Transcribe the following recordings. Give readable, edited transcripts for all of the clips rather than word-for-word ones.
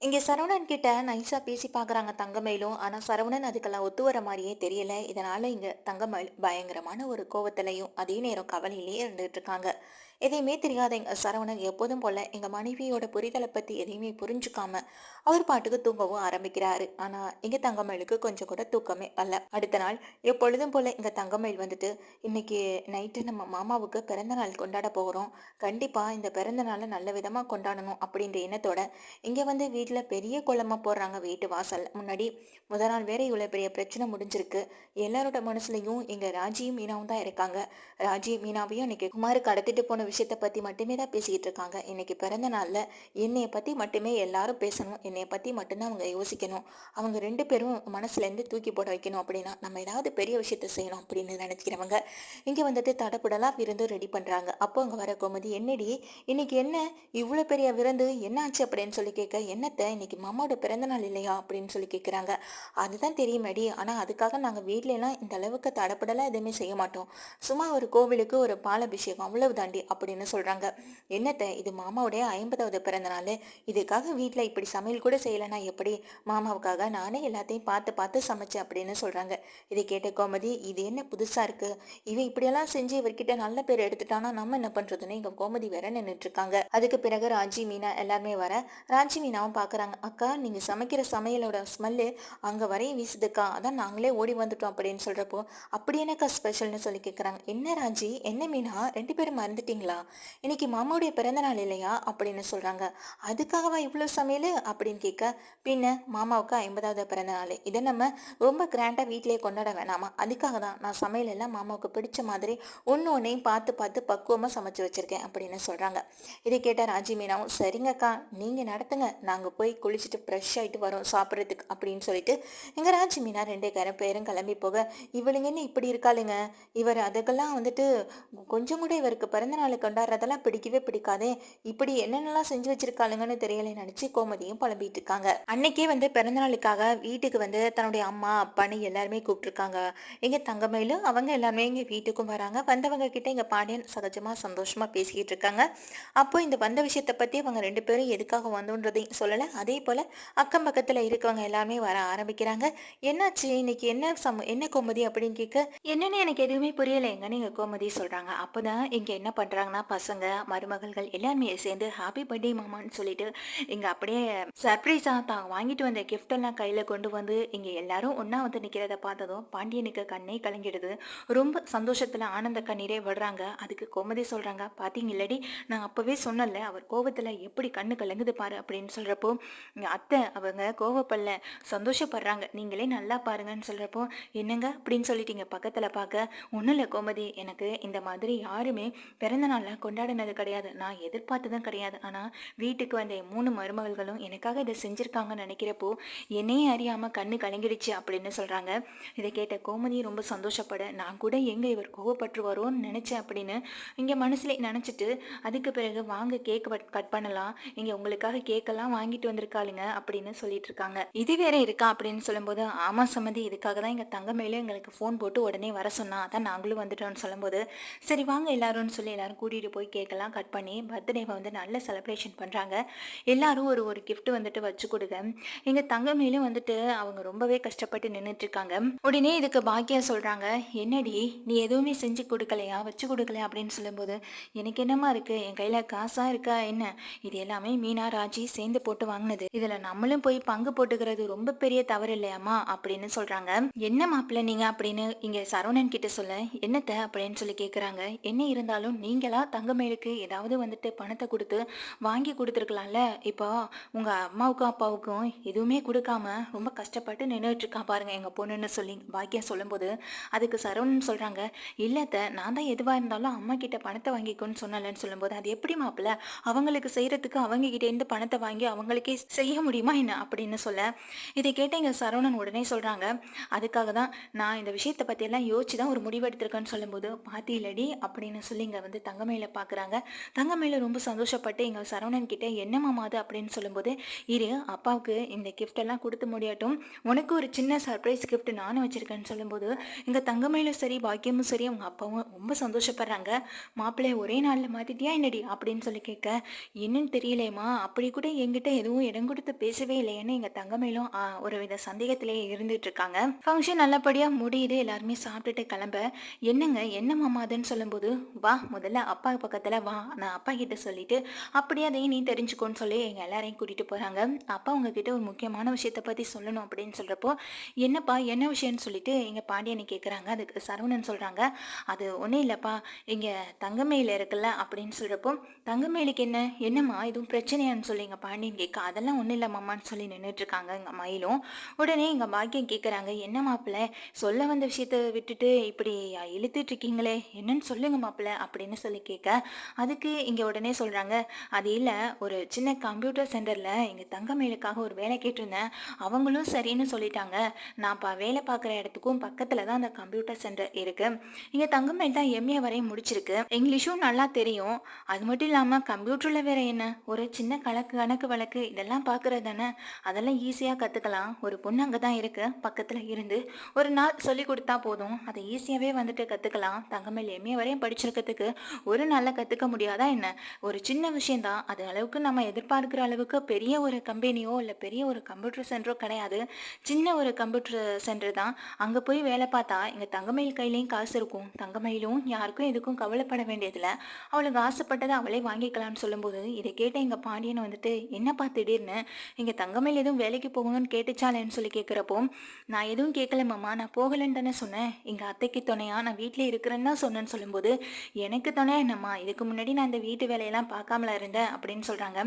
இங்க சரவணன் கிட்ட நைஸா பேசி பார்க்குறாங்க தங்கமயிலும். ஆனா சரவணன் அதுக்கெல்லாம் ஒத்து வர மாரியே தெரியல. இதனால இங்க தங்கமயில் பயங்கரமான ஒரு கோவத்திலயும், அதே நேரம் கவலையிலேயே இருந்துட்டு இருக்காங்க. எதையுமே தெரியாத எங்க சரவணன் எப்போதும் போல எங்க மனைவியோட புரிதல பத்தி எதையுமே புரிஞ்சுக்காம, அவர் பாட்டுக்கு தூங்கவும் ஆரம்பிக்கிறாரு. ஆனா எங்க தங்கமயிலுக்கு கொஞ்சம் கூட தூக்கமே வரல. அடுத்த நாள் எப்பொழுதும் போல எங்க தங்கமயில் வந்துட்டு, "இன்னைக்கு நைட்டு நம்ம மாமாவுக்கு பிறந்த நாள் கொண்டாட போறோம். கண்டிப்பா இந்த பிறந்த நாள நல்ல விதமா கொண்டாடணும்." அப்படின்ற எண்ணத்தோட இங்க வந்து வீட்ல பெரிய கோலமா போடுறாங்க வீட்டு வாசல் முன்னாடி. முத நாள் வேற இவ்வளவு பெரிய பிரச்சனை முடிஞ்சிருக்கு. எல்லாரோட மனசுலயும் எங்க ராஜியும் மீனாவும் தான் இருக்காங்க. ராஜி மீனாவையும் இன்னைக்கு குமார் கடத்திட்டு போன விஷயத்த பத்தி மட்டுமே தான் பேசிக்கிட்டு இருக்காங்க. இன்னைக்கு பிறந்த நாள்ல என்னைய பத்தி மட்டுமே எல்லாரும் பேசணும், என்னைய பத்தி மட்டும்தான் அவங்க யோசிக்கணும், அவங்க ரெண்டு பேரும் மனசுல இருந்து தூக்கி போட வைக்கணும். அப்படின்னா நம்ம ஏதாவது பெரிய விஷயத்த செய்யணும் அப்படின்னு நினைக்கிறவங்க இங்க வந்துட்டு தடபுடலா விருந்து ரெடி பண்றாங்க. அப்போ அங்க வர கோமதி, "என்னடி இன்னைக்கு என்ன இவ்வளோ பெரிய விருந்து, என்ன ஆச்சு?" அப்படின்னு சொல்லி கேட்க, "என்னத்த இன்னைக்கு மாமாவோட பிறந்த நாள் இல்லையா?" அப்படின்னு சொல்லி கேட்குறாங்க. "அதுதான் தெரியுமேடி, ஆனா அதுக்காக நாங்க வீட்ல எல்லாம் இந்த அளவுக்கு தடபுடலா எதுவுமே செய்ய மாட்டோம். சும்மா ஒரு கோவிலுக்கு ஒரு பாலாபிஷேகம் அவ்வளவுதாண்டி." அப்படின்னு சொல்றாங்க. "என்னத்த இது மாமாவுடைய 50வது பிறந்த நாள், இதுக்காக வீட்ல இப்படி சமையல் கூட செய்யலைன்னா எப்படி? மாமாவுக்காக நானே எல்லாத்தையும் பார்த்து பார்த்து சமைச்சேன்." அப்படின்னு சொல்றாங்க. இதை கேட்ட கோமதி, "இது என்ன புதுசா இருக்கு? இவன் இப்படியெல்லாம் செஞ்சு இவர்கிட்ட நல்ல பேர் எடுத்துட்டானா நம்ம என்ன பண்றதுன்னு?" இங்க கோமதி வேற நின்றுட்டு இருக்காங்க. அதுக்கு பிறகு ராஜி மீனா எல்லாருமே வர, ராஜி மீனாவும் பாக்குறாங்க. "அக்கா, நீங்க சமைக்கிற சமையலோட ஸ்மெல்லு அங்க வரையும் வீசுதுக்கா, அதான் நாங்களே ஓடி வந்துட்டோம்." அப்படின்னு சொல்றப்போ, "அப்படி என்னக்கா ஸ்பெஷல்னு சொல்லி கேக்குறாங்க. "என்ன ராஜி, என்ன மீனா, ரெண்டு பேரும் மறந்துட்டீங்களா? இன்னைக்கு மாமாவுடைய பிறந்த நாள் இல்லையா?" அப்படின்னு சொல்றாங்க. "அதுக்காகவா இவ்வளவு சமையல்?" அப்படின்னு கேட்க, "பின்ன மாமாவுக்கு 50வது பிறந்த நாள், இதை நம்ம ரொம்ப கிராண்டா வீட்லயே கொண்டாட வேணாமா? அதுக்காக தான் நான் சமையல் எல்லாம் மாமாவுக்கு பிடிச்ச மாதிரி ஒன்று ஒன்றையும் பார்த்து பார்த்து பக்குவமாக சமைச்சு வச்சிருக்கேன்." அப்படின்னு சொல்கிறாங்க. இதை கேட்ட ராஜி மீனாவும், "சரிங்கக்கா, நீங்கள் நடத்துங்க, நாங்கள் போய் குளிச்சுட்டு ஃப்ரெஷ் ஆகிட்டு வரோம் சாப்பிட்றதுக்கு." அப்படின்னு சொல்லிட்டு எங்கள் ராஜி மீனா ரெண்டு பேரும் கிளம்பி போக, "இவளுங்க என்ன இப்படி இருக்காளுங்க, இவர் அதுக்கெல்லாம் வந்துட்டு கொஞ்சம் கூட இவருக்கு பிறந்த நாள் கொண்டாடுறதெல்லாம் பிடிக்கவே பிடிக்காதே, இப்படி என்னென்னலாம் செஞ்சு வச்சிருக்காளுங்கன்னு தெரியல." நினச்சி கோமதியும் புலம்பிட்டு இருக்காங்க. அன்னைக்கே வந்து பிறந்த நாளுக்காக வீட்டுக்கு வந்து தன்னுடைய அம்மா அப்பான்னு எல்லாருமே கூப்பிட்டுருக்காங்க. எங்க தங்கமயிலும் அவங்க எல்லாமே எங்க வீட்டுக்கும் வராங்க. வந்தவங்க கிட்ட எங்க பாண்டியன் சகஜமா சந்தோஷமா பேசிக்கிட்டு இருக்காங்க. அப்போ இந்த வந்த விஷயத்தை பத்தி அவங்க ரெண்டு பேரும் எதுக்காக வந்தோன்றதையும் சொல்லல. அதே போல அக்கம் பக்கத்துல இருக்கவங்க எல்லாமே வர ஆரம்பிக்கிறாங்க. "என்னாச்சு இன்னைக்கு, என்ன கோமதி?" அப்படின்னு கேட்க, "என்னன்னு எனக்கு எதுவுமே புரியலைங்கன்னு" எங்க கோமதி சொல்றாங்க. அப்போதான் இங்க என்ன பண்றாங்கன்னா, பசங்க மருமகள்கள் எல்லாருமே சேர்ந்து ஹாப்பி பர்த்டே மாமான்னு சொல்லிட்டு இங்க அப்படியே சர்ப்ரைஸா தான் வாங்கிட்டு வந்த கிஃப்ட் எல்லாம் கையில கொண்டு வந்து இங்க எல்லாரும் ஒண்ணா வந்து நிக்கிறத பார்த்ததும் பாண்டியனுக்கு கண்ணே கலங்கிடுது. ரொம்ப சந்தோஷத்துல ஆனந்த கண்ணீரே விடுறாங்க. அதுக்கு கோமதி சொல்றாங்க, "பாத்தீங்களடி, நான் அப்பவே சொன்னல, அவர் கோவத்துல எப்படி கண்ணு கலங்குது பாரு." அப்படின்னு சொல்றப்போ, இங்க அத்தை அவங்க கோவப்படல, சந்தோஷப்படுறாங்க, நீங்களே நல்லா பாருங்கன்னு சொல்றப்போ, "என்னங்க?" அப்படின்னு சொல்லிட்டீங்க பக்கத்துல பார்க்க. "ஒண்ணும் இல்ல கோமதி, எனக்கு இந்த மாதிரி யாருமே பிறந்த நாள்ல கொண்டாடினது கிடையாது, நான் எதிர்பார்த்ததும் கிடையாது. ஆனா வீட்டுக்கு வந்த என் 3 மருமகள்களும் எனக்காக இதை செஞ்சிருக்காங்கன்னு நினைக்கிறப்போ என்னையே அறியாம கண்ணு கலங்கிடுச்சு." அப்படின்னு சொல்றாங்க. இதை கேட்ட கோமதி ரொம்ப சந்தோஷப்பட, "நான் கூட எங்க இவர் கோவப்பட்டுருவாரோன்னு நினைச்சேன்." அப்படின்னு இங்க மனசுல நினைச்சிட்டு, அதுக்கு பிறகு, "வாங்க கேக் கட் பண்ணலாம், இங்க உங்களுக்காக கேக்கெல்லாம் வாங்கிட்டு வந்திருக்காளுங்க." அப்படின்னு சொல்லிட்டு இருக்காங்க. "இது வேற இருக்கா?" அப்படின்னு சொல்லும்போது, "ஆமா சம்மதி, இதுக்காக தான் எங்க தங்கமயிலே எங்களுக்கு ஃபோன் போட்டு உடனே வர சொன்னா, அதான் நாங்களும் வந்துட்டோம்னு." சொல்லும்போது, "சரி வாங்க எல்லாரும்னு சொல்லி எல்லாரும் கூட்டிட்டு போய் கேக்கெல்லாம் கட் பண்ணி பர்த்டேவை வந்து நல்ல செலிப்ரேஷன் பண்றாங்க. எல்லாரும் ஒரு ஒரு gift வந்துட்டு வச்சு கொடுங்க." எங்க தங்கமயிலும் வந்துட்டு அவங்க ரொம்பவே கஷ்டப்பட்டு நின்றுட்டு இருக்காங்க. உடனே இதுக்கு பாக்கியா சொல்றாங்க, "என்னடி நீ எதுவுமே செஞ்சு கொடுக்கலையா, வச்சு கொடுக்கலையா?" அப்படின்னு சொல்லும்போது, "எனக்கு என்னமா இருக்கு, என் கையில காசா இருக்கா என்ன, இது எல்லாமே மீனா ராஜி சேர்ந்து போட்டு வாங்கினது, இதுல நம்மளும் போய் பங்கு போட்டுக்கிறது ரொம்ப பெரிய தவறு இல்லையாமா?" அப்படின்னு சொல்றாங்க. "என்ன மாப்பிள்ள நீங்க?" அப்படின்னு இங்க சரவணன் கிட்ட சொல்ல, "என்னத்த?" அப்படின்னு சொல்லி கேக்குறாங்க. "என்ன இருந்தாலும் நீங்களா தங்கமயிலுக்கு ஏதாவது வந்துட்டு பணத்தை கொடுத்து வாங்கி கொடுத்துருக்கலாம்ல, இப்போ உங்க அம்மாவுக்கும் அப்பாவுக்கும் எதுவுமே கொடுக்காம ரொம்ப கஷ்டப்பட்டு நின்றுட்டு இருக்கா பாருங்க எங்க பொண்ணுன்னு." சொல்லி பாக்கியா சொல்லும்போது, அதுக்கு சரவணன் சொல்றாங்க, "இல்லத்த, நான் தான் எதுவா இருந்தாலும் அம்மா கிட்ட பணத்தை வாங்கிக்கோன்னு சொன்னலன்னு." சொல்லும்போது, "அது எப்படி மாப்பிள்ள, அவங்களுக்கு செய்யறதுக்கு அவங்க கிட்ட இருந்து பணத்தை வாங்கி அவங்களுக்கே செய்ய முடியுமா என்ன?" அப்படின்னு சொல்ல, இதை கேட்ட எங்க சரவணன் உடனே சொல்றாங்க, "அதுக்காக தான் நான் இந்த விஷயத்தை பத்தி எல்லாம் யோசிச்சு தான் ஒரு முடிவு எடுத்திருக்கேன்னு." சொல்லும்போது, "பாத்தியிலடி?" அப்படின்னு சொல்லி இங்க வந்து தங்கமயில பாக்குறாங்க. தங்கமயில ரொம்ப சந்தோஷப்பட்டு எங்க சரவணன் கிட்ட, "என்ன மாமா அது?" அப்படின்னு சொல்லும்போது, "இரு, அப்பாவுக்கு இந்த கிஃப்ட் எல்லாம் கொடுத்து முடியாட்டும், உனக்கு ஒரு சின்ன சர்ப்ரைஸ் கிஃப்ட் நானும் வச்சிருக்கேன்னு." சொல்லும்போது எங்க தங்கமயிலும் சரி பாக்கியமும் சரி அவங்க அப்பாவும் ரொம்ப சந்தோஷப்படுறாங்க. "மாப்பிள்ளை ஒரே நாள்ல மாத்திட்டியா என்னடி?" அப்படின்னு சொல்லி கேட்க, "என்னன்னு தெரியலேம்மா, அப்படி கூட என்கிட்ட எதுவும் எதுவும் இடம் கொடுத்து பேசவே இல்லையேன்னு எங்க தங்கமேலும் ஒரு வித சந்தேகத்திலேயே இருந்துட்டு இருக்காங்க. ஃபங்க்ஷன் நல்லபடியா முடியுது. எல்லாருமே சாப்பிட்டுட்டு கிளம்ப, என்னங்க என்ன மாமா அதுன்னு சொல்லும்போது, வா முதல்ல அப்பா பக்கத்துல வா, நான் அப்பா கிட்ட சொல்லிட்டு அப்படியே அதையும் நீ தெரிஞ்சுக்கோன்னு சொல்லி எங்க எல்லாரையும் கூட்டிட்டு போறாங்க. அப்பா உங்ககிட்ட ஒரு முக்கியமான விஷயத்த பத்தி சொல்லணும் அப்படின்னு சொல்றப்போ, என்னப்பா என்ன விஷயம்னு சொல்லிட்டு எங்க பாண்டியனை கேட்குறாங்க. அதுக்கு சரவணன் சொல்றாங்க, அது ஒன்றும் இல்லைப்பா, இங்க தங்கமயில இருக்குல்ல அப்படின்னு சொல்றப்போ, தங்கமயிலுக்கு என்ன என்னம்மா எதுவும் பிரச்சனையான்னு சொல்லி எங்க பாண்டியன் கேட்க, அதெல்லாம் ஒன்றும் இல்லை மாமான்னு சொல்லி நின்றுட்டு இருக்காங்க எங்க மயிலும். உடனே எங்க பாக்கியம் கேட்குறாங்க, என்ன மாப்பிள்ளை சொல்ல வந்த விஷயத்த விட்டுட்டு இப்படி இழுத்துட்டு இருக்கீங்களே, என்னன்னு சொல்லுங்க மாப்பிள்ளை அப்படின்னு சொல்லி கேட்க, அதுக்கு இங்க உடனே சொல்றாங்க, அது இல்லை, ஒரு சின்ன கம்ப்யூட்டர் சென்டர்ல எங்க தங்கமயிலுக்காக ஒரு வேலை கேட்டிருந்தேன், அவங்களும் சரின்னு சொல்லிட்டாங்க. நான் வேலை பார்க்குற இடத்துக்கும் பக்கத்துல தான் அந்த கம்ப்யூட்டர் சென்டர் இருக்கு. இங்க தங்கமயில் தான் எம்ஏ வரையும் முடிச்சிருக்கு, இங்கிலீஷும் நல்லா தெரியும். அது மட்டும் இல்லாம கம்ப்யூட்டர்ல வேற என்ன, ஒரு சின்ன கணக்கு கணக்கு வழக்கு இதெல்லாம் பார்க்கறது தானே, அதெல்லாம் ஈஸியா கத்துக்கலாம். ஒரு பொண்ணு அங்கதான் இருக்கு பக்கத்துல இருந்து, ஒரு நாள் சொல்லி கொடுத்தா போதும், அதை ஈஸியாவே வந்துட்டு கத்துக்கலாம். தங்கமயில் எம்ஏ வரையும் படிச்சிருக்கிறதுக்கு ஒரு நாள்ல கத்துக்க முடியாதா என்ன, ஒரு சின்ன விஷயம்தான், அது அளவுக்கு நம்ம எதிர்பார்க்கிற அளவுக்கு பெரிய ஒரு கம்பெனியோ இல்லை பெரிய ஒரு கம்ப்யூட்டர் சென்டரோ கிடையாது, சின்ன ஒரு கம்ப்யூட்டர் சென்டர் தான். அங்கே போய் வேலை பார்த்தா எங்கள் தங்கமயில் கையிலையும் காசு இருக்கும், தங்கமயிலும் யாருக்கும் எதுக்கும் கவலைப்பட வேண்டியதில்லை, அவளுக்கு ஆசைப்பட்டதை அவளே வாங்கிக்கலாம்னு சொல்லும்போது, இதை கேட்ட எங்கள் பாண்டியனை வந்துட்டு, என்னப்பா திடீர்னு எங்கள் தங்கமயில் எதுவும் வேலைக்கு போகணும்னு கேட்டுச்சாலேன்னு சொல்லி கேட்குறப்போ, நான் எதுவும் கேட்கல மாமா, நான் போகலைன்னு தானே சொன்னேன், எங்கள் அத்தைக்கு துணையா நான் வீட்டில் இருக்கிறேன்னு தான் சொன்னேன்னு சொல்லும்போது, எனக்கு துணையா என்னம்மா, இதுக்கு முன்னாடி நான் இந்த வீட்டு வேலையெல்லாம் பார்க்காமல இருந்தேன் அப்படின்னு சொல்கிறாங்க.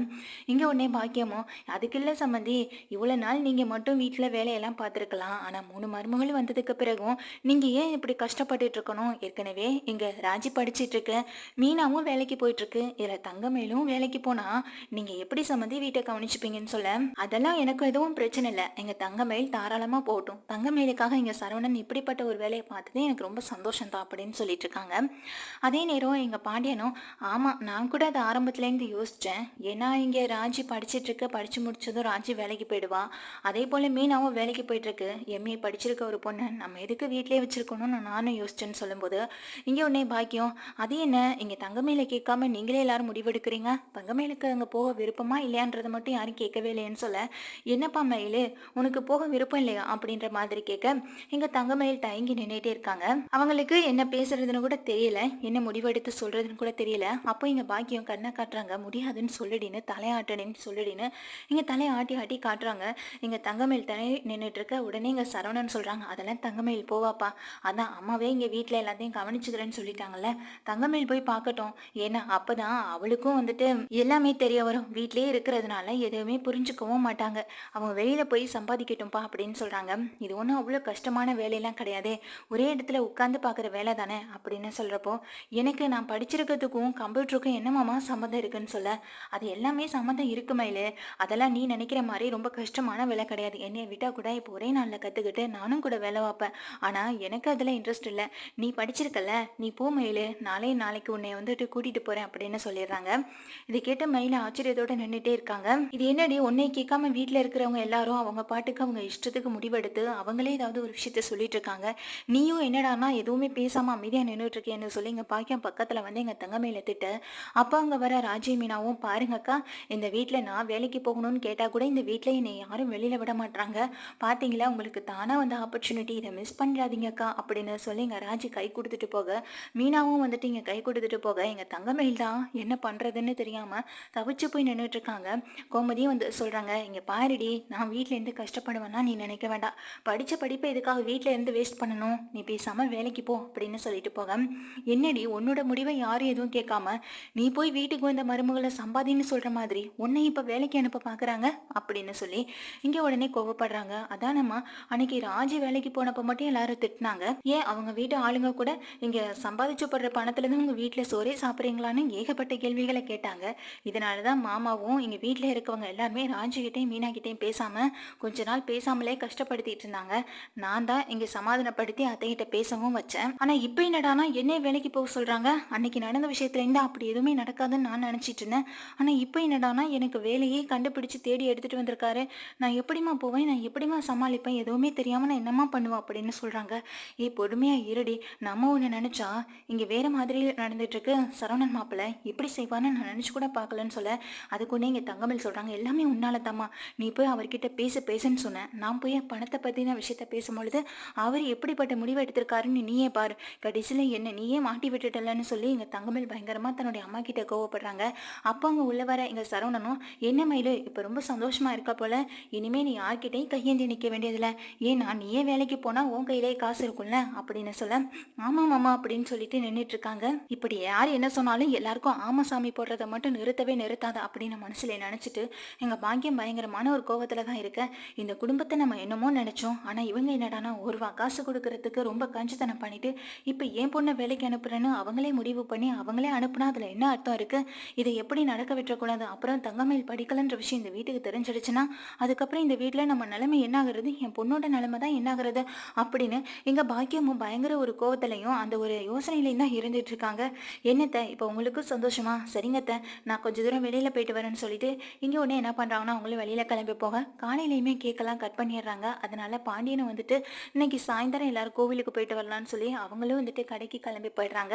இங்கே உடனே பாக்கியமோ, அதுக்கு இல்லை சம்மந்தி, இவ்வளோ நாள் நீங்கள் மட்டும் வீட்டில் வேலையெல்லாம் பார்த்துருக்கலாம், ஆனால் 3 மருமகள் வந்ததுக்கு பிறகும் நீங்கள் ஏன் இப்படி கஷ்டப்பட்டுட்டு இருக்கணும், ஏற்கனவே இங்கே ராஜி படிச்சிட்டு இருக்கு, மீனாவும் வேலைக்கு போயிட்டு இருக்கு, இதில் தங்கமேலும் வேலைக்கு போனால் நீங்கள் எப்படி சம்மந்தி வீட்டை கவனிச்சுப்பீங்கன்னு சொல்ல, அதெல்லாம் எனக்கு எதுவும் பிரச்சனை இல்லை, எங்கள் தங்கமயில் தாராளமாக போகட்டும், தங்கமயிலுக்காக இங்கே சரவணன் இப்படிப்பட்ட ஒரு வேலையை பார்த்ததே எனக்கு ரொம்ப சந்தோஷம் தான் அப்படின்னு சொல்லிட்டு இருக்காங்க. அதே நேரம் எங்கள் பாண்டியனும், ஆமாம் நான் கூட அதை ஆரம்பத்துலேருந்து யோசித்தேன், ஏன்னா இங்கே ராஜி படிச்சுட்டு இருக்க, படித்து முடிச்சதும் ராஜி வேலைக்கு போயிடுவா, அதே போல் மீனாவும் வேலைக்கு போயிட்டுருக்கு, எம்ஏ படிச்சிருக்க ஒரு பொண்ணு நம்ம எதுக்கு வீட்டிலே வச்சிருக்கணும்னு நானும் யோசிச்சேன்னு சொல்லும்போது, இங்கே உடனே பாக்கியம், அது என்ன இங்கே தங்கமயில கேட்காம நீங்களே எல்லாரும் முடிவெடுக்கிறீங்க, தங்கமயிலுக்கு அங்கே போக விருப்பமா இல்லையான்றதை மட்டும் யாரும் கேட்கவே இல்லைன்னு சொல்ல, என்னப்பா மயிலு உனக்கு போக விருப்பம் இல்லையா அப்படின்ற மாதிரி கேட்க, எங்கள் தங்கமயில் தயங்கி நின்றுட்டே இருக்காங்க. அவங்களுக்கு என்ன பேசுறதுன்னு கூட தெரியல, என்ன முடிவெடுத்து சொல்றதுன்னு கூட தெரியல. அப்போ இங்க பாக்கியம் கண்ணை காட்டுறாங்க, முடியாதுன்னு சொல்லிடின்னு தலையாட்டணின்னு சொல்லிடின்னு இங்க தலையை ஆட்டி ஆட்டி காட்டுறாங்க. இங்க தங்கமயில் தலை நின்றுட்டு இருக்க, உடனே இங்க சரவணன் சொல்றாங்க, அதெல்லாம் தங்கமயில் போவாப்பா, அதான் அம்மாவே இங்க வீட்டுல எல்லாத்தையும் கவனிச்சுக்கிறேன்னு சொல்லிட்டாங்கல்ல, தங்கமயில் போய் பார்க்கட்டும், ஏன்னா அப்பதான் அவளுக்கும் வந்துட்டு எல்லாமே தெரிய வரும், வீட்லயே இருக்கிறதுனால எதுவுமே புரிஞ்சுக்கவும் மாட்டாங்க, அவங்க வெளியில போய் சம்பாதிக்கட்டும்பா அப்படின்னு சொல்றாங்க. இது ஒன்றும் அவ்வளோ கஷ்டமான வேலையெல்லாம் கிடையாதே, ஒரே இடத்துல உட்காந்து பார்க்குற வேலை தானே அப்படின்னு சொல்கிறப்போ, எனக்கு நான் படிச்சிருக்கிறதுக்கும் கம்ப்யூட்டருக்கும் என்னமாமா சம்மந்தம் இருக்குன்னு சொல்ல, அது எல்லாமே சம்மந்தம் இருக்கு மயிலு, அதெல்லாம் நீ நினைக்கிற மாதிரி ரொம்ப கஷ்டமான வேலை கிடையாது, என்னைய விட்டால் கூட இப்போ ஒரே நாளில் கற்றுக்கிட்டு நானும் கூட வேலை பார்ப்பேன், ஆனால் எனக்கு அதில் இன்ட்ரெஸ்ட் இல்லை, நீ படிச்சிருக்கல நீ போ மயிலு, நாளைக்கு உன்னை வந்துட்டு கூட்டிகிட்டு போகிறேன் அப்படின்னு சொல்லிடுறாங்க. இதை கேட்ட மயில ஆச்சரியத்தோடு நின்றுட்டே இருக்காங்க. இது என்னடி உன்னை கேட்காம வீட்டில் இருக்கிறவங்க எல்லாரும் அவங்க பாட்டுக்கு அவங்க இஷ்டத்துக்கு முடிவெடுத்து அவங்களே ஏதாவது ஒரு விஷயத்த சொல்லிட்டு இருக்காங்க, நீயும் என்னடானா எதுவுமே பேசாம அமைதியா நின்றுட்டு இருக்கேன்னு சொல்லி எங்க பாக்கியம் பக்கத்துல வந்து எங்க தங்கமையில திட்ட, அப்ப அங்க வர ராஜி மீனாவும், பாருங்கக்கா இந்த வீட்டுல நான் வேலைக்கு போகணும்னு கேட்டா கூட இந்த வீட்டுல என்னை யாரும் வெளியில விட மாட்டாங்க, பாத்தீங்களா உங்களுக்கு தானா வந்த ஆப்பர்ச்சுனிட்டி, இதை மிஸ் பண்ணிடாதீங்கக்கா அப்படின்னு சொல்லி எங்க ராஜி கை கொடுத்துட்டு போக, மீனாவும் வந்துட்டு இங்க கை கொடுத்துட்டு போக, எங்க தங்கமயில் தான் என்ன பண்றதுன்னு தெரியாம தவிச்சு போய் நின்றுட்டு இருக்காங்க. கோமதியும் வந்து சொல்றாங்க, இங்க பாருடி நான் வீட்டுல இருந்து கஷ்டப்படுவேன்னா நீ நினைக்க வேண்டாம், படிச்ச படிப்பை எதுக்காக வீட்டுல இருந்து வேஸ்ட் பண்ணணும், நீ பேசாம வேலைக்கு போ அப்படின்னு சொல்லிட்டு போக, என்னடி உன்னோட முடிவை யாரும் எதுவும் கேட்காம நீ போய் வீட்டுக்கு வந்த மருமகளை சம்பாதின்னு சொல்ற மாதிரி உன்னை இப்ப வேலைக்கு அனுப்ப பாக்குறாங்க அப்படின்னு சொல்லி இங்க உடனே கோவப்படுறாங்க. அதானம்மா அன்னைக்கு ராஜி வேலைக்கு போனப்ப மட்டும் எல்லாரும் திட்டினாங்க, ஏன் அவங்க வீட்டு ஆளுங்க கூட இங்க சம்பாதிச்சு படுற பணத்துல இருந்து உங்க வீட்டுல சோறே சாப்பிட்றீங்களான்னு ஏகப்பட்ட கேள்விகளை கேட்டாங்க, இதனாலதான் மாமாவும் இங்க வீட்டுல இருக்கவங்க எல்லாருமே ராஜிக்கிட்டையும் மீனாக்கிட்டையும் பேசாம கொஞ்ச நாள் பேசாமலே கஷ்டப்படுத்திட்டு இருந்தாங்க, நான் தான் இங்க சமாதானப்படுத்தி அத்தைகிட்ட பேசவும் வச்சேன், ஆனா இப்ப என்னடானா என்னைய வேலைக்கு போக சொல்றாங்க, அன்னைக்கு நடந்த விஷயத்துல இருந்து அப்படி எதுவுமே நடக்காதுன்னு நான் நினைச்சிட்டு இருந்தேன், ஆனா இப்ப என்னடானா எனக்கு வேலையே கண்டுபிடிச்சு தேடி எடுத்துட்டு வந்திருக்காரு, நான் எப்படிமா போவேன், நான் எப்படிமா சமாளிப்பேன், எதுவுமே தெரியாம நான் என்னமா பண்ணுவேன் அப்படின்னு சொல்றாங்க. பொறுமையா இருடி, நம்ம ஒண்ணு நினைச்சா இங்க வேற மாதிரி நடந்துட்டு இருக்கு, சரவணன் மாப்பிள்ள இப்படி செய்வான்னு நான் நினைச்சு கூட பார்க்கலன்னு சொல்ல, அதுக்கு ஒண்ணே இங்க தங்கமல் சொல்றாங்க, சொல்கிறாங்க. எல்லாமே உன்னால தாம்மா, நீ போய் அவர்கிட்ட பேசுன்னு சொன்னேன். நான் போய் என் பணத்தை பற்றின விஷயத்த பேசும்பொழுது அவர் எப்படிப்பட்ட முடிவு எடுத்திருக்காருன்னு நீயே பாரு. கடைசியில் என்ன நீயே மாட்டி விட்டுட்டலன்னு சொல்லி எங்கள் தங்கமேல் பயங்கரமாக தன்னுடைய அம்மா கிட்ட கோவப்படுறாங்க. அப்போ அங்கே உள்ள வர எங்கள் சரவணனும், என்ன மயிலு இப்போ ரொம்ப சந்தோஷமா இருக்கா போல, இனிமே நீ யார்கிட்டையும் கையேந்தி நிற்க வேண்டியதில்லை, ஏன்னா நீயே வேலைக்கு போனால் உன் கையிலே காசு இருக்கும்ல அப்படின்னு சொல்ல, ஆமாம் மாமா அப்படின்னு சொல்லிட்டு நின்றுட்டு இருக்காங்க. இப்படி யார் என்ன சொன்னாலும் எல்லாருக்கும் ஆமா சாமி போடுறதை மட்டும் நிறுத்தவே நிறுத்தாத அப்படின்னு மனசுல நினைச்சிட்டு எங்க பாக்கியம் பயங்கரமான ஒரு கோவத்துல தான் இருக்க. இந்த குடும்பத்தை நம்ம என்னமோ நினைச்சோம், ஆனா இவங்க என்னடானா ஒரு ரூபா காசு கொடுக்கறதுக்கு ரொம்ப கஞ்சித்தனம் பண்ணிட்டு இப்ப ஏன் பொண்ணை வேலைக்கு அனுப்புறேன்னு அவங்களே முடிவு பண்ணி அவங்களே அனுப்புனா அதுல என்ன அர்த்தம் இருக்கு? இதை எப்படி நடக்க விட்டுறக்கூடாது? அப்புறம் தங்கமேல் படிக்கலன்ற விஷயம் இந்த வீட்டுக்கு தெரிஞ்சிடுச்சுன்னா அதுக்கப்புறம் இந்த வீட்டுல நம்ம நிலைமை என்ன ஆகுறது, என் பொண்ணோட நிலைமை தான் என்ன ஆகுறது அப்படின்னு எங்க பாக்கியமும் பயங்கர ஒரு கோவத்திலையும் அந்த ஒரு யோசனையிலையும் தான் இருந்துட்டு இருக்காங்க. என்னத்த இப்போ உங்களுக்கும் சந்தோஷமா? சரிங்கத்த, நான் கொஞ்ச தூரம் வெளியில போயிட்டு வரேன்னு சொல்லிட்டு இங்கே ஒன்று என்ன பண்ணுறாங்கன்னா அவங்களும் வெளியில கிளம்பி போக காலையிலையுமே கேக்கெல்லாம் கட் பண்ணிடுறாங்க. அதனால பாண்டியனை வந்துட்டு இன்னைக்கு சாயந்தரம் எல்லாரும் கோவிலுக்கு போயிட்டு வரலான்னு சொல்லி அவங்களும் வந்துட்டு கடைக்கு கிளம்பி போயிடுறாங்க.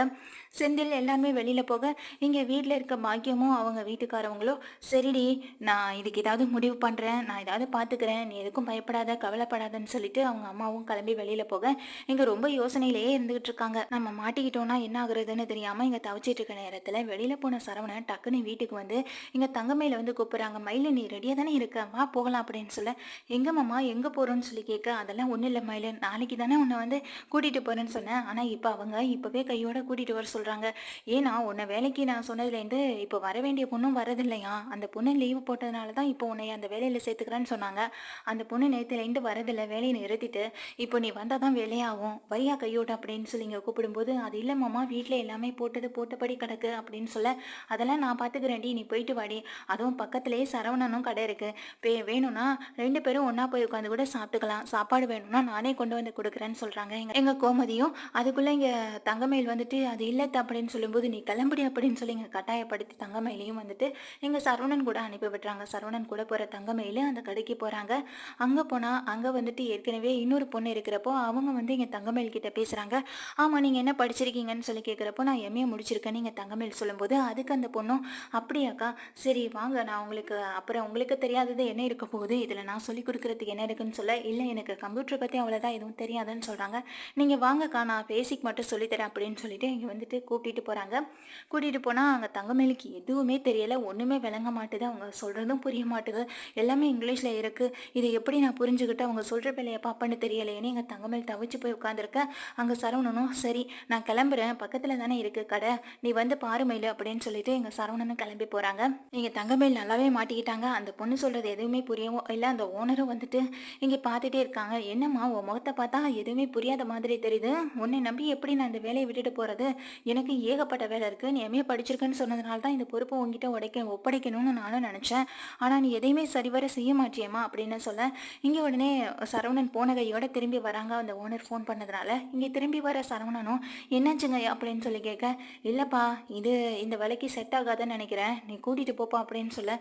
செந்தில் எல்லாருமே வெளியில போக இங்கே வீட்டில் இருக்க பாக்கியமும் அவங்க வீட்டுக்காரவங்களும், சரிடி நான் இதுக்கு ஏதாவது முடிவு பண்ணுறேன், நான் ஏதாவது பார்த்துக்கிறேன், நீ எதுக்கும் பயப்படாத கவலைப்படாதன்னு சொல்லிட்டு அவங்க அம்மாவும் கிளம்பி வெளியில போக இங்கே ரொம்ப யோசனையிலேயே இருந்துகிட்டு இருக்காங்க. நம்ம மாட்டிக்கிட்டோம்னா என்ன ஆகுறதுன்னு தெரியாமல் இங்கே தவிச்சிட்டு இருக்க நேரத்தில் வெளியில போன சரவணன் டக்குன்னு வீட்டுக்கு வந்து இங்கே தங்கமயில வந்து கூப்பிட்றாங்க. மயில நீ ரெடியாக தானே இருக்க, வா போகலாம் அப்படின்னு சொல்ல, எங்க மாமா எங்கே போகிறோன்னு சொல்லி கேட்க, அதெல்லாம் ஒன்றும் இல்லை மயில, நாளைக்கு தானே உன்னை வந்து கூட்டிகிட்டு போகிறேன்னு சொன்னேன், ஆனால் இப்போ அவங்க இப்போவே கையோட கூட்டிகிட்டு வர சொல்கிறாங்க. ஏன்னா உன்னை வேலைக்கு நான் சொன்னதுலேருந்து இப்போ வர வேண்டிய பொண்ணும் வரதில்லையா, அந்த பொண்ணு லீவு போட்டதுனால தான் இப்போ உன்னை அந்த வேலையில் சேர்த்துக்கிறேன்னு சொன்னாங்க. அந்த பொண்ணு நேற்றுலேருந்து வரதில்லை, வேலையை நிறுத்திட்டு இப்போ நீ வந்தால் தான் வேலையாகும், வையா கையோட அப்படின்னு சொல்லி இங்கே கூப்பிடும்போது, அது இல்லை மாமா வீட்டில் எல்லாமே போட்டது போட்டபடி கிடக்கு அப்படின்னு சொல்ல, அதெல்லாம் நான் பார்த்துக்கிறேன்டி நீ போயிட்டு வாடி, அதுவும் பக்கத்துலேயே சரவணனும் கடை இருக்குது, வேணும்னா 2 பேரும் ஒன்றா போய் உட்காந்து கூட சாப்பிட்டுக்கலாம், சாப்பாடு வேணும்னா நானே கொண்டு வந்து கொடுக்குறேன்னு சொல்கிறாங்க. எங்கள் கோமதியும் அதுக்குள்ளே இங்கே தங்கமயில் வந்துட்டு அது இல்லத்த அப்படின்னு சொல்லும்போது, நீ கிளம்புடி அப்படின்னு சொல்லி இங்கே கட்டாயப்படுத்தி தங்கமயிலையும் வந்துட்டு எங்கள் சரவணன் கூட அனுப்பி விட்டுறாங்க. சரவணன் கூட போகிற தங்கமயில் அந்த கடைக்கு போகிறாங்க. அங்கே போனால் அங்கே வந்துட்டு ஏற்கனவே இன்னொரு பொண்ணு இருக்கிறப்போ அவங்க வந்து இங்கே தங்கமயில் கிட்ட பேசுகிறாங்க. ஆமாம் நீங்கள் என்ன படிச்சிருக்கீங்கன்னு சொல்லி கேட்குறப்போ, நான் எம்ஏ முடிச்சிருக்கேன் நீங்கள் தங்கமயில் சொல்லும்போது, அதுக்கு அந்த பொண்ணும் அப்படியாக்கா சரி வாங்க நான் உங்களுக்கு அப்புறம் உங்களுக்கு தெரியாதது என்ன இருக்க போகுது, இதில் நான் சொல்லி கொடுக்குறதுக்கு என்ன இருக்குன்னு சொல்ல, இல்லை எனக்கு கம்ப்யூட்டர் பற்றி அவ்வளோதான் எதுவும் தெரியாதுன்னு சொல்கிறாங்க. நீங்கள் வாங்கக்கா நான் பேசிக் மட்டும் சொல்லித்தரேன் அப்படின்னு சொல்லிட்டு இங்கே வந்துட்டு கூட்டிகிட்டு போகிறாங்க. கூட்டிகிட்டு போனால் அங்கே தங்கமயிலுக்கு எதுவுமே தெரியலை, ஒன்றுமே விளங்க மாட்டுது, அவங்க சொல்கிறதும் புரிய மாட்டுது, எல்லாமே இங்கிலீஷில் இருக்குது, இதை எப்படி நான் புரிஞ்சுக்கிட்டு அவங்க சொல்கிற வேலையை பாப்பன்னு தெரியலையேன்னு எங்கள் தங்கமயில் தவிச்சு போய் உட்காந்துருக்கேன். அங்கே சரவணனும் சரி நான் கிளம்புறேன், பக்கத்தில் தானே இருக்குது கடை, நீ வந்து பாரு மயிலு அப்படின்னு சொல்லிட்டு எங்கள் சரவணனும் கிளம்பி போகிறாங்க. எங்கள் தங்கமயில் நல்லாவே மாட்டிக்கிட்டாங்க. அந்த பொண்ணு சொல்கிறது எதுவுமே புரியவும் இல்லை. அந்த ஓனரும் வந்துட்டு இங்கே பார்த்துட்டே இருக்காங்க. என்னம்மா உன் முகத்தை பார்த்தா எதுவுமே புரியாத மாதிரி தெரியுது, உன்னை நம்பி எப்படி நான் இந்த வேலையை விட்டுட்டு போகிறது, எனக்கு ஏகப்பட்ட வேலை இருக்குது, நீ எம்ஏ படிச்சிருக்கேன்னு சொன்னதுனால தான் இந்த பொறுப்பை உங்ககிட்ட ஒப்படைக்கணும்னு நானும் நினச்சேன், ஆனால் நீ எதையுமே சரிவர செய்ய மாட்டியேம்மா அப்படின்னு சொல்ல, இங்கே உடனே சரவணன் போன கையோட திரும்பி வராங்க. அந்த ஓனர் ஃபோன் பண்ணதுனால இங்கே திரும்பி வர சரவணனும் என்னாச்சுங்க அப்படின்னு சொல்லி கேட்க, இல்லைப்பா இது இந்த வேலைக்கு செட் ஆகாதுன்னு நினைக்கிறேன், நீ கூட்டிகிட்டு போப்பா அப்படின்னு சொல்ல,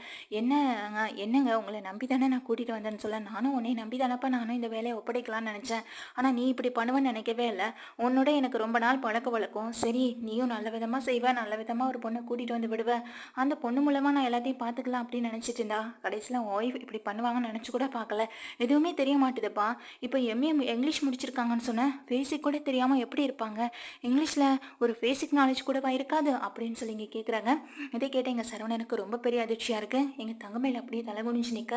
என்னங்க உங்களை நம்பி தானே நான் கூட்டிகிட்டு வந்தேன்னு சொல்ல, நானும் உன்னை நம்பி தானப்பா நானும் இந்த வேலையை ஒப்படைக்கலாம்னு நினச்சேன், ஆனால் நீ இப்படி பண்ணுவேன்னு நினைக்கவே இல்லை, உன்னோட எனக்கு ரொம்ப நாள் பழக்க வழக்கம், சரி நீயும் நல்ல விதமாக செய்வேன், நல்ல விதமாக ஒரு பொண்ணை கூட்டிகிட்டு வந்து விடுவேன், அந்த பொண்ணு மூலமாக நான் எல்லாத்தையும் பார்த்துக்கலாம் அப்படின்னு நினச்சிட்டு இருந்தா, கடைசியில் ஒய்ஃப் இப்படி பண்ணுவாங்கன்னு நினச்சி கூட பார்க்கல, எதுவுமே தெரிய மாட்டுதுப்பா, இப்போ எம்ஏ இங்கிலீஷ் முடிச்சிருக்காங்கன்னு சொன்னேன், பேசிக் கூட தெரியாமல் எப்படி இருப்பாங்க, இங்கிலீஷில் ஒரு பேசிக் நாலேஜ் கூடவா இருக்காது அப்படின்னு சொல்லி இங்கே கேட்குறாங்க. இதை கேட்ட எங்கள் சரவணனுக்கு ரொம்ப பெரிய அதிர்ச்சியாக இருக்குது. எங்கள் தங்கமயில் அப்படியே தலை குனிஞ்சு நிற்க,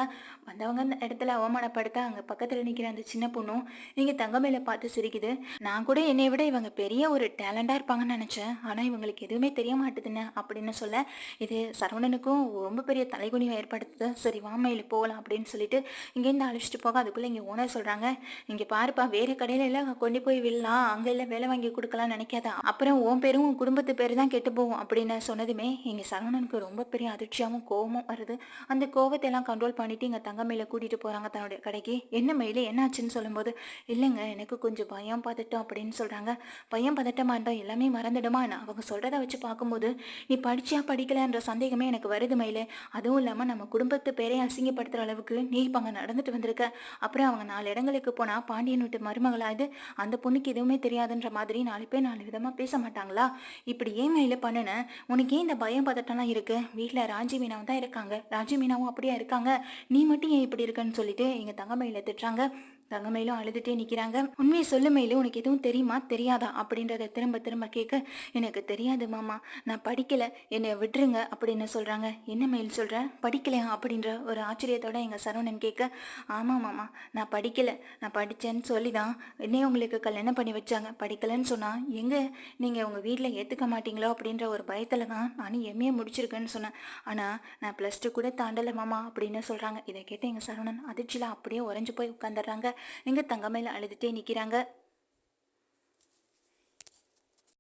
வந்தவங்க அந்த இடத்துல அவமானப்படுத்த அங்கே பக்கத்தில் நிற்கிற அந்த சின்ன பொண்ணும் இங்கே தங்கமயில பார்த்து சிரிக்குது. நான் கூட என்னை விட இவங்க பெரிய ஒரு டேலண்டாக இருப்பாங்கன்னு நினச்சேன், ஆனால் இவங்களுக்கு எதுவுமே தெரிய மாட்டுதுன்னு அப்படின்னு சொல்ல, இது சரவணனுக்கும் ரொம்ப பெரிய தலைகுனிவை ஏற்படுத்துது. சரி வாமையில் போகலாம் அப்படின்னு சொல்லிட்டு இங்கேருந்து அழைச்சிட்டு போக, அதுக்குள்ளே இங்கே ஓனர் சொல்கிறாங்க, இங்கே பாருப்பா வேறு கடையில எல்லாம் கொண்டு போய் விடலாம், அங்கே எல்லாம் வேலை வாங்கி கொடுக்கலாம்னு நினைக்காத, அப்புறம் உன் பேரும் உன் குடும்பத்து பேர் தான் கெட்டு போகும் அப்படின்னு சொன்னதுமே எங்கள் சரவணனுக்கு ரொம்ப பெரிய அதிர்ச்சியாகவும் கோபமும் வருது. அந்த கோபத்தை எல்லாம் கண்ட்ரோல் பண்ணிட்டு இங்கே தங்கமயில கூட்டிகிட்டு போகிறாங்க தன்னுடைய கடைக்கு. என்ன மயில என்னாச்சுன்னு சொல்லும்போது, இல்லைங்க எனக்கு கொஞ்சம் பயம் பதட்டம் அப்படின்னு சொல்கிறாங்க. பயம் பதட்டமாக இருந்தால் எல்லாமே மறந்துடுமா, நான் அவங்க சொல்கிறத வச்சு பார்க்கும்போது நீ படிச்சியா படிக்கலன்ற சந்தேகமே எனக்கு வருது மயில, அதுவும் இல்லாமல் நம்ம குடும்பத்து பேரை அசிங்கப்படுத்துகிற அளவுக்கு நீ இப்போ அங்கே நடந்துட்டு வந்திருக்க, அப்புறம் அவங்க 4 இடங்களுக்கு போனால் பாண்டியன் விட்டு மருமகளாது அந்த பொண்ணுக்கு எதுவுமே தெரியாதுன்ற மாதிரி 4 பேர் 4 விதமாக பேச மாட்டாங்களா, இப்படி ஏன் மயில பண்ணுன, உனக்கு ஏன் இந்த பயம் பதட்டம்லாம் இருக்குது, வீட்டில் ராஜி மீனாவும் தான் இருக்காங்க, சொல்கிறாங்க. ராஜி மீனாவும் அப்படியே இருக்காங்க, நீ மட்டும் ஏன் இப்படி இருக்கன்னு சொல்லிட்டு எங்கள் தங்கமயில திட்டுறாங்க. தங்கமயிலும் அழுதுகிட்டே நிற்கிறாங்க. உண்மையை சொல்லு மயிலும், உனக்கு எதுவும் தெரியுமா தெரியாதா அப்படின்றத திரும்ப திரும்ப கேட்க, எனக்கு தெரியாது மாமா, நான் படிக்கலை, என்னை விட்டுருங்க அப்படின்னு சொல்கிறாங்க. என்ன மயில் சொல்கிற, படிக்கலையா அப்படின்ற ஒரு ஆச்சரியத்தோட எங்கள் சரவணன் கேட்க, ஆமாம் மாமா, நான் படிக்கலை, நான் படித்தேன்னு சொல்லி தான் என்னையே உங்களுக்கு கல்யாணம் பண்ணி வச்சாங்க. படிக்கலைன்னு சொன்னால் எங்கே நீங்கள் உங்கள் வீட்டில் ஏற்றுக்க மாட்டீங்களோ அப்படின்ற ஒரு பயத்தில் தான் நானும் எம்ஏ முடிச்சிருக்கேன்னு சொன்னேன். ஆனால் நான் +2 கூட தாண்டலை மாமா அப்படின்னு சொல்கிறாங்க. இதை கேட்டு எங்கள் சரவணன் அதிர்ச்சியில் அப்படியே உறைஞ்சு போய் உட்காந்துடுறாங்க. எங்கள் தங்கமயில அழுதுகிட்டே நிற்கிறாங்க.